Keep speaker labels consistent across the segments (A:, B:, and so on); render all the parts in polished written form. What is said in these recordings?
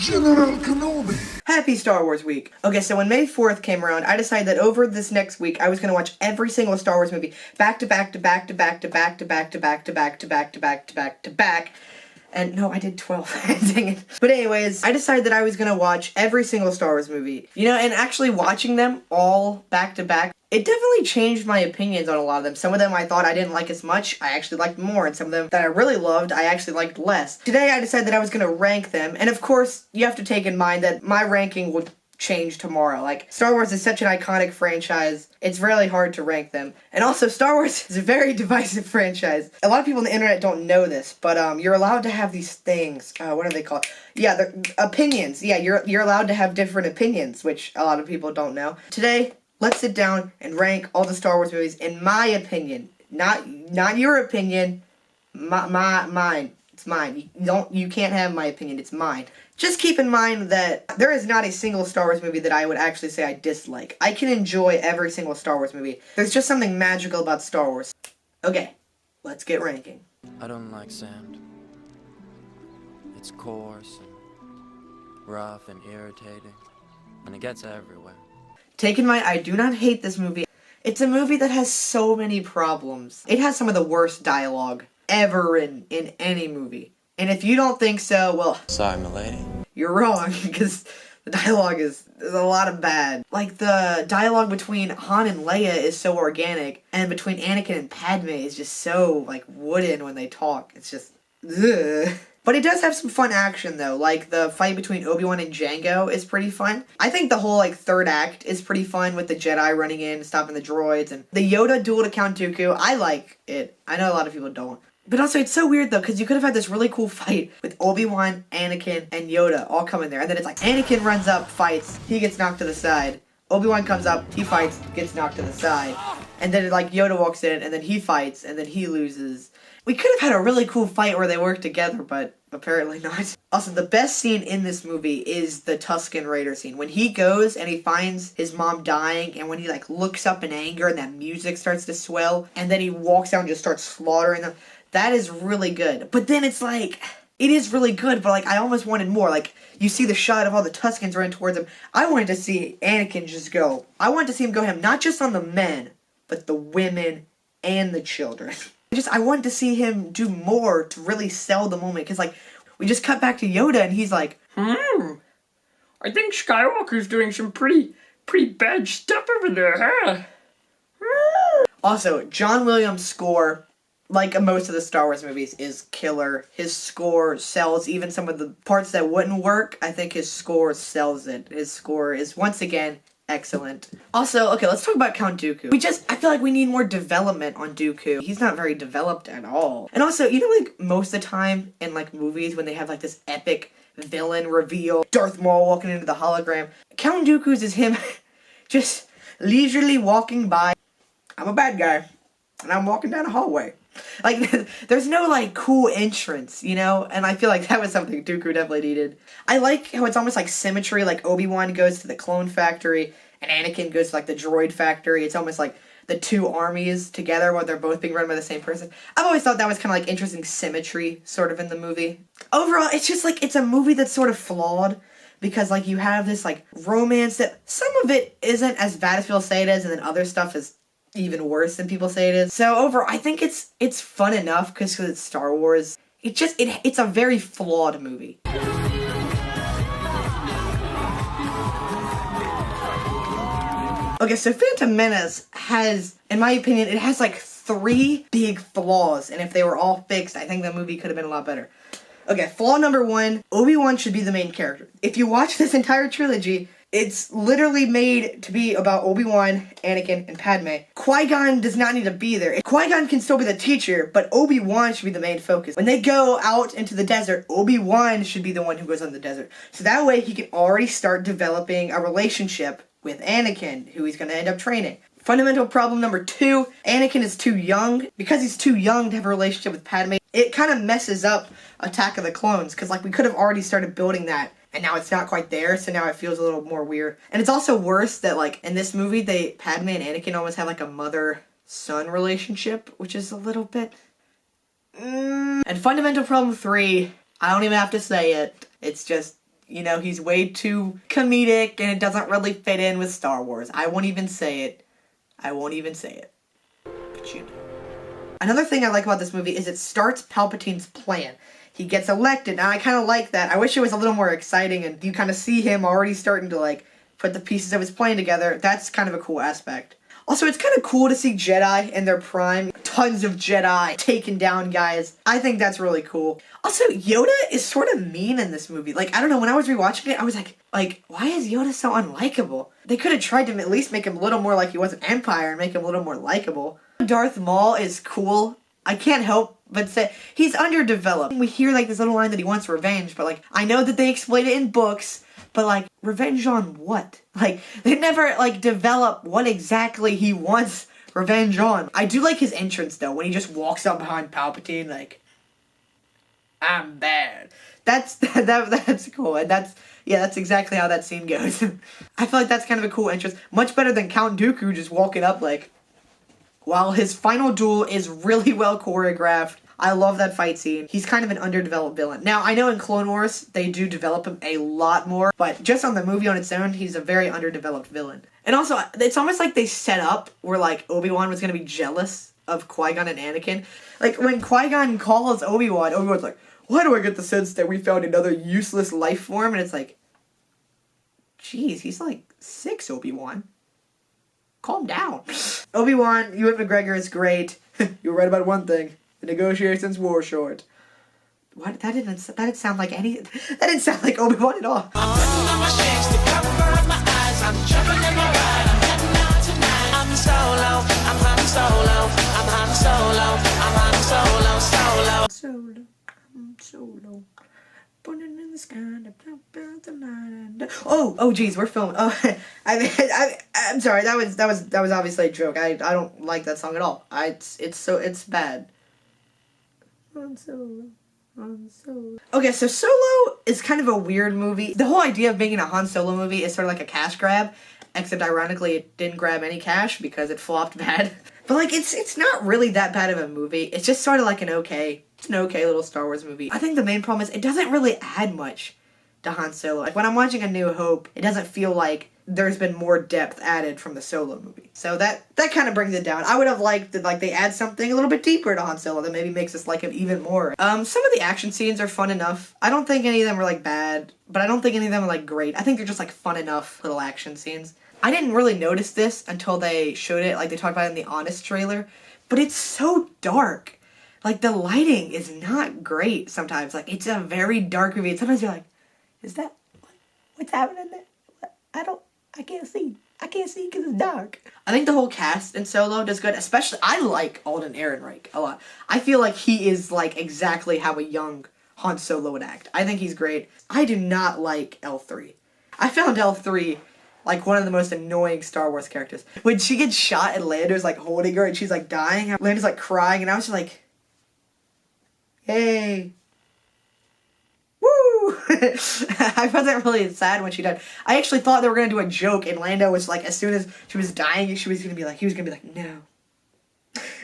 A: General Kenobi.
B: Happy Star Wars week. Okay, so when May 4th came around, I decided that over this next week, I was going to watch every single Star Wars movie back to back to back to back to back to back to back to back to back to back to back to back. And no, I did 12. Dang it. But anyways, I decided that I was going to watch every single Star Wars movie. You know, and actually watching them all back to back, it definitely changed my opinions on a lot of them. Some of them I thought I didn't like as much, I actually liked more, and some of them that I really loved, I actually liked less. Today I decided that I was going to rank them, and of course, you have to take in mind that my ranking would change tomorrow. Like, Star Wars is such an iconic franchise, it's really hard to rank them. And also, Star Wars is a very divisive franchise. A lot of people on the internet don't know this, but you're allowed to have these things, what are they called? Yeah, they're opinions. Yeah, you're allowed to have different opinions, which a lot of people don't know. Today, let's sit down and rank all the Star Wars movies in my opinion. Not your opinion, mine. It's mine. You can't have my opinion, it's mine. Just keep in mind that there is not a single Star Wars movie that I would actually say I dislike. I can enjoy every single Star Wars movie. There's just something magical about Star Wars. Okay, let's get ranking.
C: I don't like sand. It's coarse and rough and irritating, and it gets everywhere.
B: Take in mind, I do not hate this movie. It's a movie that has so many problems. It has some of the worst dialogue ever in any movie. And if you don't think so, well,
C: Sorry, milady.
B: You're wrong, because the dialogue is a lot of bad. Like, the dialogue between Han and Leia is so organic, and between Anakin and Padme is just so, like, wooden when they talk. It's just, ugh. But it does have some fun action, though. Like, the fight between Obi-Wan and Jango is pretty fun. I think the whole, like, third act is pretty fun with the Jedi running in, stopping the droids, and the Yoda duel to Count Dooku. I like it. I know a lot of people don't. But also, it's so weird, though, because you could have had this really cool fight with Obi-Wan, Anakin, and Yoda all coming there. And then it's like, Anakin runs up, fights, he gets knocked to the side. Obi-Wan comes up, he fights, gets knocked to the side. And then, like, Yoda walks in, and then he fights, and then he loses. We could have had a really cool fight where they work together, but apparently not. Also, the best scene in this movie is the Tusken Raider scene. When he goes and he finds his mom dying, and when he, like, looks up in anger and that music starts to swell, and then he walks out and just starts slaughtering them. That is really good. But then it's like, it is really good, but like, I almost wanted more. Like, you see the shot of all the Tuskens running towards him. I wanted to see Anakin just go. I wanted to see him go ham, not just on the men, but the women and the children. I wanted to see him do more to really sell the moment. Because, like, we just cut back to Yoda, and he's like,
D: I think Skywalker's doing some pretty bad stuff over there, huh?
B: Also, John Williams' score, like most of the Star Wars movies, is killer. His score sells even some of the parts that wouldn't work. I think his score sells it. His score is, once again, excellent. Also, okay, let's talk about Count Dooku. I feel like we need more development on Dooku. He's not very developed at all. And also, you know, like, most of the time in, like, movies when they have, like, this epic villain reveal, Darth Maul walking into the hologram, Count Dooku's is him just leisurely walking by. I'm a bad guy, and I'm walking down a hallway. Like, there's no, like, cool entrance, you know? And I feel like that was something Dooku definitely needed. I like how it's almost like symmetry, like Obi-Wan goes to the clone factory, and Anakin goes to, like, the droid factory. It's almost like the two armies together while they're both being run by the same person. I've always thought that was kind of, like, interesting symmetry, sort of, in the movie. Overall, it's just, like, it's a movie that's sort of flawed, because, like, you have this, like, romance that some of it isn't as bad as people say it is, and then other stuff is even worse than people say it is. So overall, I think it's fun enough because it's Star Wars. It's a very flawed movie. Okay, so Phantom Menace has, in my opinion, it has like 3 big flaws, and if they were all fixed, I think the movie could have been a lot better. Okay, flaw number 1, Obi-Wan should be the main character. If you watch this entire trilogy, it's literally made to be about Obi-Wan, Anakin, and Padme. Qui-Gon does not need to be there. Qui-Gon can still be the teacher, but Obi-Wan should be the main focus. When they go out into the desert, Obi-Wan should be the one who goes on the desert. So that way he can already start developing a relationship with Anakin, who he's going to end up training. Fundamental problem number 2, Anakin is too young. Because he's too young to have a relationship with Padme, it kind of messes up Attack of the Clones, because like we could have already started building that, and now it's not quite there, so now it feels a little more weird. And it's also worse that, like, in this movie, Padme and Anakin almost have, like, a mother-son relationship, which is a little bit... And fundamental problem 3, I don't even have to say it, it's just, You know, he's way too comedic and it doesn't really fit in with Star Wars. I won't even say it. But you know. Another thing I like about this movie is it starts Palpatine's plan. He gets elected, and I kind of like that. I wish it was a little more exciting, and you kind of see him already starting to, like, put the pieces of his plan together. That's kind of a cool aspect. Also, it's kind of cool to see Jedi in their prime. Tons of Jedi taking down guys. I think that's really cool. Also, Yoda is sort of mean in this movie. Like, I don't know, when I was rewatching it, I was like, why is Yoda so unlikable? They could have tried to at least make him a little more like he was an Empire and make him a little more likable. Darth Maul is cool. I can't help but say he's underdeveloped. We hear like this little line that he wants revenge, but like I know that they explain it in books, but like revenge on what? Like they never like develop what exactly he wants revenge on. I do like his entrance though, when he just walks up behind Palpatine like, I'm bad. That's cool, and that's exactly how that scene goes. I feel like that's kind of a cool entrance, much better than Count Dooku just walking up like. While his final duel is really well choreographed, I love that fight scene. He's kind of an underdeveloped villain. Now, I know in Clone Wars, they do develop him a lot more, but just on the movie on its own, he's a very underdeveloped villain. And also, it's almost like they set up where, like, Obi-Wan was going to be jealous of Qui-Gon and Anakin. Like, when Qui-Gon calls Obi-Wan, Obi-Wan's like, why do I get the sense that we found another useless life form? And it's like, geez, he's like 6, Obi-Wan. Calm down. Obi-Wan, Ewan McGregor is great. You were right about one thing. The negotiations were short. What? That didn't sound like any... That didn't sound like Obi-Wan at all. Solo. Burning in the sky. Oh, geez, we're filming. Oh, I'm sorry. That was obviously a joke. I don't like that song at all. It's bad. Han Solo. Okay, so Solo is kind of a weird movie. The whole idea of making a Han Solo movie is sort of like a cash grab, except ironically it didn't grab any cash because it flopped bad. But like it's not really that bad of a movie. It's just sort of like an okay little Star Wars movie. I think the main problem is it doesn't really add much to Han Solo. Like when I'm watching A New Hope, it doesn't feel like there's been more depth added from the Solo movie. So that kind of brings it down. I would have liked that like they add something a little bit deeper to Han Solo that maybe makes us like him even more. Some of the action scenes are fun enough. I don't think any of them are like bad, but I don't think any of them are like great. I think they're just like fun enough little action scenes. I didn't really notice this until they showed it, like they talked about it in the Honest trailer, but it's so dark. Like the lighting is not great sometimes. Like it's a very dark movie. And sometimes you're like, is that, what's happening there? I can't see. I can't see because it's dark. I think the whole cast in Solo does good. Especially, I like Alden Ehrenreich a lot. I feel like he is like exactly how a young Han Solo would act. I think he's great. I do not like L3. I found L3 like one of the most annoying Star Wars characters. When she gets shot and Lando's like holding her and she's like dying, Lando's like crying, and I was just like, hey. Woo! I wasn't really sad when she died. I actually thought they were gonna do a joke, and Lando was like, as soon as she was dying, he was gonna be like, no.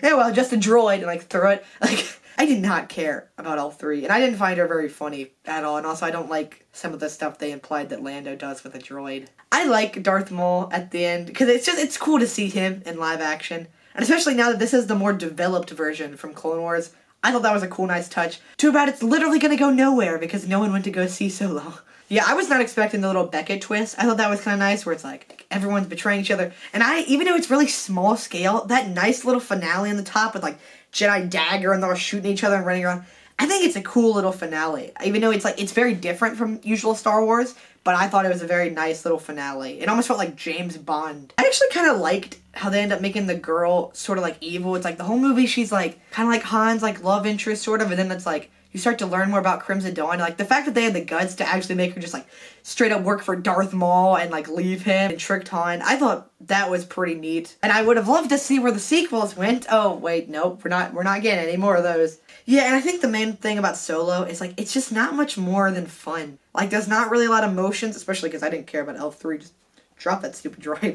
B: Yeah, well, just a droid, and like throw it. Like, I did not care about L3, and I didn't find her very funny at all, and also I don't like some of the stuff they implied that Lando does with a droid. I like Darth Maul at the end, because it's cool to see him in live action, and especially now that this is the more developed version from Clone Wars, I thought that was a cool, nice touch. Too bad it's literally gonna go nowhere, because no one went to go see Solo. Yeah, I was not expecting the little Beckett twist. I thought that was kind of nice, where it's like, everyone's betraying each other, and even though it's really small scale, that nice little finale on the top with like Jedi dagger and they're all shooting each other and running around, I think it's a cool little finale. Even though it's very different from usual Star Wars, but I thought it was a very nice little finale. It almost felt like James Bond. I actually kind of liked how they end up making the girl sort of like evil. It's like the whole movie she's like kind of like Han's like love interest sort of, and then it's like you start to learn more about Crimson Dawn. Like the fact that they had the guts to actually make her just like straight up work for Darth Maul and like leave him and tricked Han, I thought that was pretty neat. And I would have loved to see where the sequels went. Oh wait, nope, we're not getting any more of those. Yeah, and I think the main thing about Solo is like it's just not much more than fun. Like there's not really a lot of emotions, especially because I didn't care about L3. Just drop that stupid droid.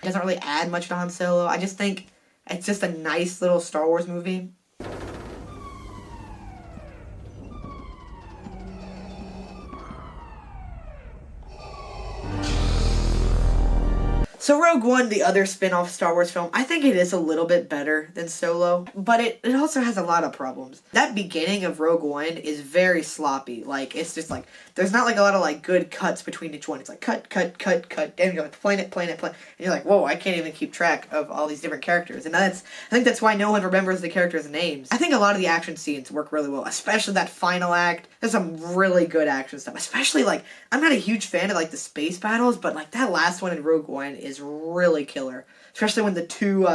B: It doesn't really add much to Han Solo. I just think it's just a nice little Star Wars movie. So Rogue One, the other spin-off Star Wars film, I think it is a little bit better than Solo, but it also has a lot of problems. That beginning of Rogue One is very sloppy. Like, it's just like, there's not like a lot of like good cuts between each one. It's like cut, cut, cut, cut, and you're like, planet, planet, planet. And you're like, whoa, I can't even keep track of all these different characters. And I think that's why no one remembers the characters' names. I think a lot of the action scenes work really well, especially that final act. There's some really good action stuff, especially like, I'm not a huge fan of like the space battles, but like that last one in Rogue One is really killer. Especially when the two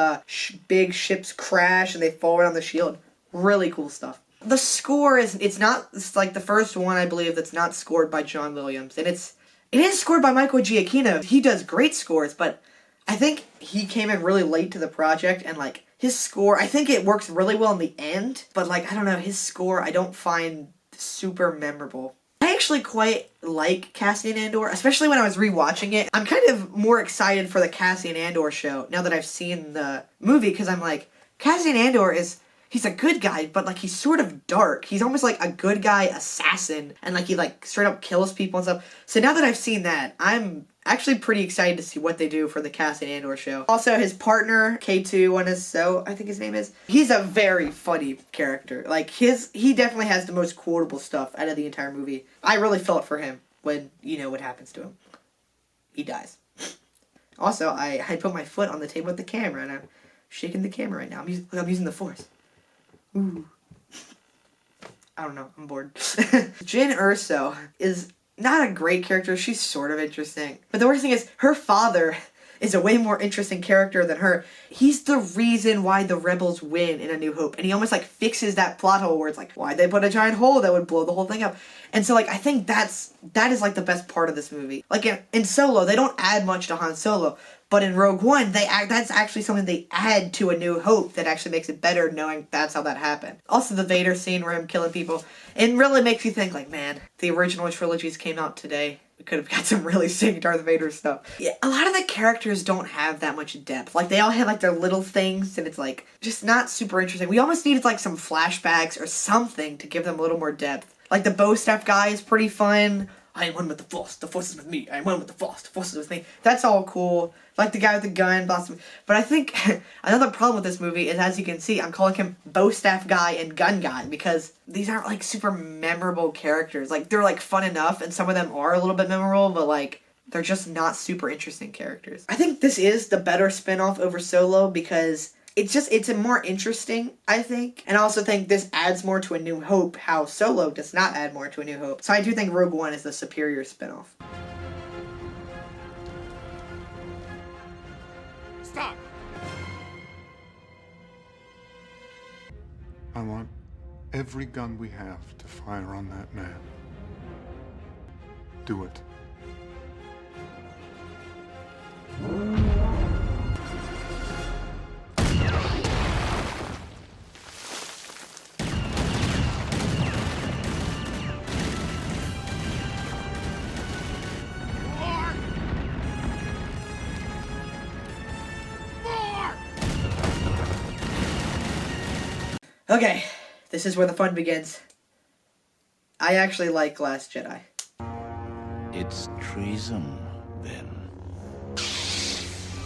B: big ships crash and they fall right on the shield. Really cool stuff. The score it's like the first one, I believe, that's not scored by John Williams. And it is scored by Michael Giacchino. He does great scores, but I think he came in really late to the project, and like his score, I think it works really well in the end, but like, I don't know, his score I don't find super memorable. I actually quite like Cassian Andor, especially when I was rewatching it. I'm kind of more excited for the Cassian Andor show now that I've seen the movie, because I'm like, Cassian Andor he's a good guy, but like he's sort of dark. He's almost like a good guy assassin, and like he like straight up kills people and stuff. So now that I've seen that, I'm actually pretty excited to see what they do for the Cassian Andor show. Also, his partner, K2-1SO, I think his name is, he's a very funny character. Like, he definitely has the most quotable stuff out of the entire movie. I really felt for him when, you know, what happens to him. He dies. Also, I put my foot on the table with the camera, and I'm shaking the camera right now. I'm using the Force. Ooh. I don't know, I'm bored. Jyn Erso is not a great character. She's sort of interesting. But the worst thing is, her father is a way more interesting character than her. He's the reason why the rebels win in A New Hope. And he almost like fixes that plot hole where it's like, why'd they put a giant hole that would blow the whole thing up? And so like, I think that is like the best part of this movie. Like in Solo, they don't add much to Han Solo. But in Rogue One, that's actually something they add to A New Hope that actually makes it better, knowing that's how that happened. Also, the Vader scene where him killing people, it really makes you think, like, man, the original trilogies came out today. We could have got some really sick Darth Vader stuff. Yeah, a lot of the characters don't have that much depth. Like, they all have, like, their little things, and it's, like, just not super interesting. We almost needed, like, some flashbacks or something to give them a little more depth. Like, the bow staff guy is pretty fun. I am one with the Force is with me. I am one with the Force is with me. That's all cool. Like the guy with the gun, but I think another problem with this movie is, as you can see, I'm calling him bow staff guy and gun guy, because these aren't like super memorable characters. Like, they're like fun enough, and some of them are a little bit memorable, but like, they're just not super interesting characters. I think this is the better spinoff over Solo, because it's a more interesting, I think. And I also think this adds more to A New Hope, how Solo does not add more to A New Hope. So I do think Rogue One is the superior spinoff.
A: Stop! I want every gun we have to fire on that man. Do it.
B: Okay, this is where the fun begins. I actually like Last Jedi.
E: It's treason, then.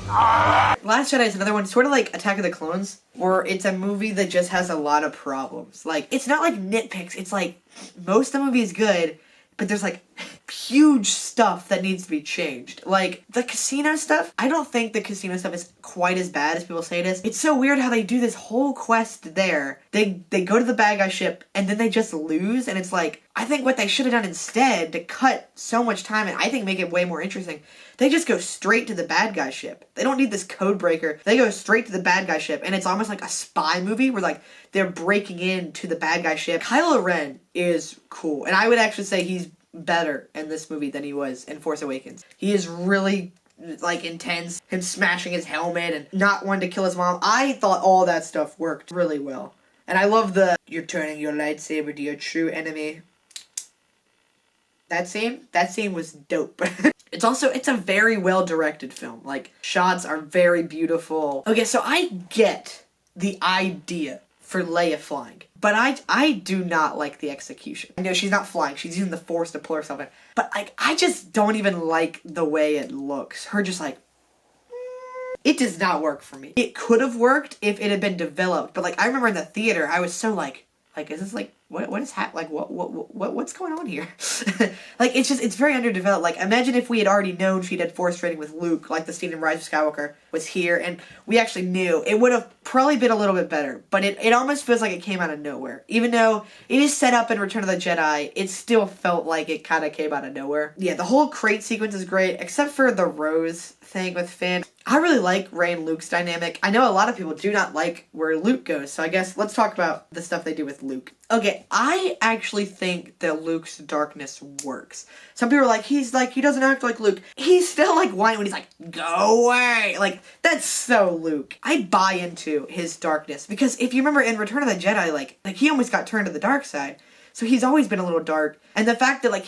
B: Last Jedi is another one, sort of like Attack of the Clones, where it's a movie that just has a lot of problems. Like, it's not like nitpicks, it's like, most of the movie is good, but there's like huge stuff that needs to be changed. Like, the casino stuff, I don't think the casino stuff is quite as bad as people say it is. It's so weird how they do this whole quest there. They go to the bad guy ship, and then they just lose, and it's like, I think what they should have done instead, to cut so much time, and I think make it way more interesting, they just go straight to the bad guy ship. They don't need this code breaker. They go straight to the bad guy ship, and it's almost like a spy movie where, like, they're breaking into the bad guy ship. Kylo Ren is cool, and I would actually say he's better in this movie than he was in Force Awakens. He is really, like, intense. Him smashing his helmet and not wanting to kill his mom. I thought all that stuff worked really well. And I love the, you're turning your lightsaber to your true enemy. That scene was dope. It's a very well-directed film. Like, shots are very beautiful. Okay, so I get the idea for Leia flying, but I do not like the execution. I know she's not flying, she's using the Force to pull herself in, but like, I just don't even like the way it looks. Her just like, It does not work for me. It could have worked if it had been developed, but like I remember in the theater, I was so like is this like what is like what's going on here? Like it's very underdeveloped. Like imagine if we had already known she did Force training with Luke, like the scene in Rise of Skywalker was here, and we actually knew. It would have probably been a little bit better, but it almost feels like it came out of nowhere. Even though it is set up in Return of the Jedi, it still felt like it kind of came out of nowhere. Yeah, the whole crate sequence is great, except for the Rose thing with Finn. I really like Rey and Luke's dynamic. I know a lot of people do not like where Luke goes, so I guess let's talk about the stuff they do with Luke. Okay, I actually think that Luke's darkness works. Some people are like, he doesn't act like Luke. He's still like whining when he's like, go away. Like, that's so Luke. I buy into his darkness, because if you remember in Return of the Jedi, like he almost got turned to the dark side. So he's always been a little dark. And the fact that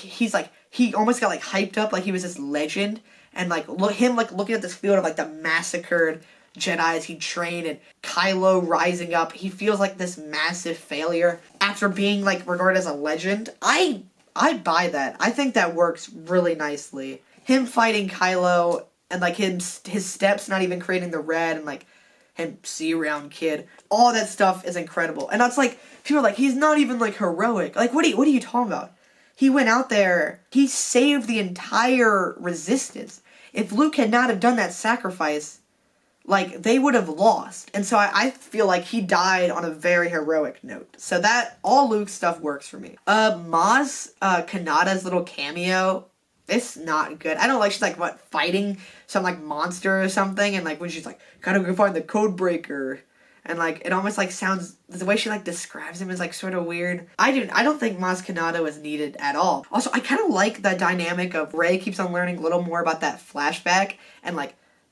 B: he almost got hyped up like he was this legend, and looking at this field of the massacred Jedis he trained, and Kylo rising up, he feels like this massive failure after being regarded as a legend. I buy that. I think that works really nicely. Him fighting Kylo and his steps not even creating the red, and him see around kid, all that stuff is incredible. And that's people are like, he's not even heroic. What are you talking about? He went out there, he saved the entire resistance. If Luke had not have done that sacrifice, they would have lost. And so I feel like he died on a very heroic note. So that, all Luke's stuff works for me. Maz Kanata's little cameo, it's not good. I don't like, she's fighting some monster or something, and when she's gotta go find the code breaker. And it almost sounds, the way she describes him is sort of weird. I don't think Maz Kanata is needed at all. Also, I kind of like the dynamic of Rey keeps on learning a little more about that flashback, and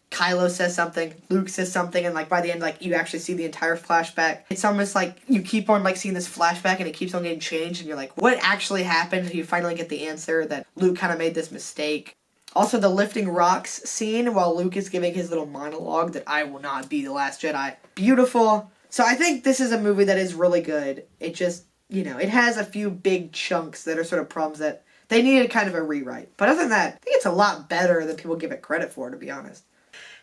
B: Kylo says something, Luke says something, and by the end you actually see the entire flashback. It's almost you keep on seeing this flashback, and it keeps on getting changed, and you're what actually happened? You finally get the answer that Luke kind of made this mistake. Also, the lifting rocks scene while Luke is giving his little monologue that I will not be the last Jedi. Beautiful. So I think this is a movie that is really good. It just, it has a few big chunks that are sort of problems that they needed kind of a rewrite. But other than that, I think it's a lot better than people give it credit for, to be honest.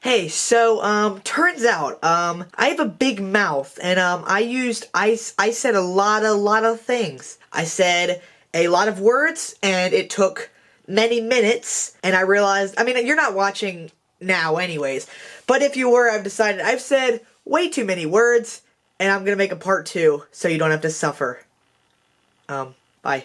B: Hey, so, turns out, I have a big mouth, and, I said a lot of things. I said a lot of words, and it took many minutes, and I realized, you're not watching now anyways, but if you were, I've said way too many words, and I'm gonna make a part 2, so you don't have to suffer. Bye.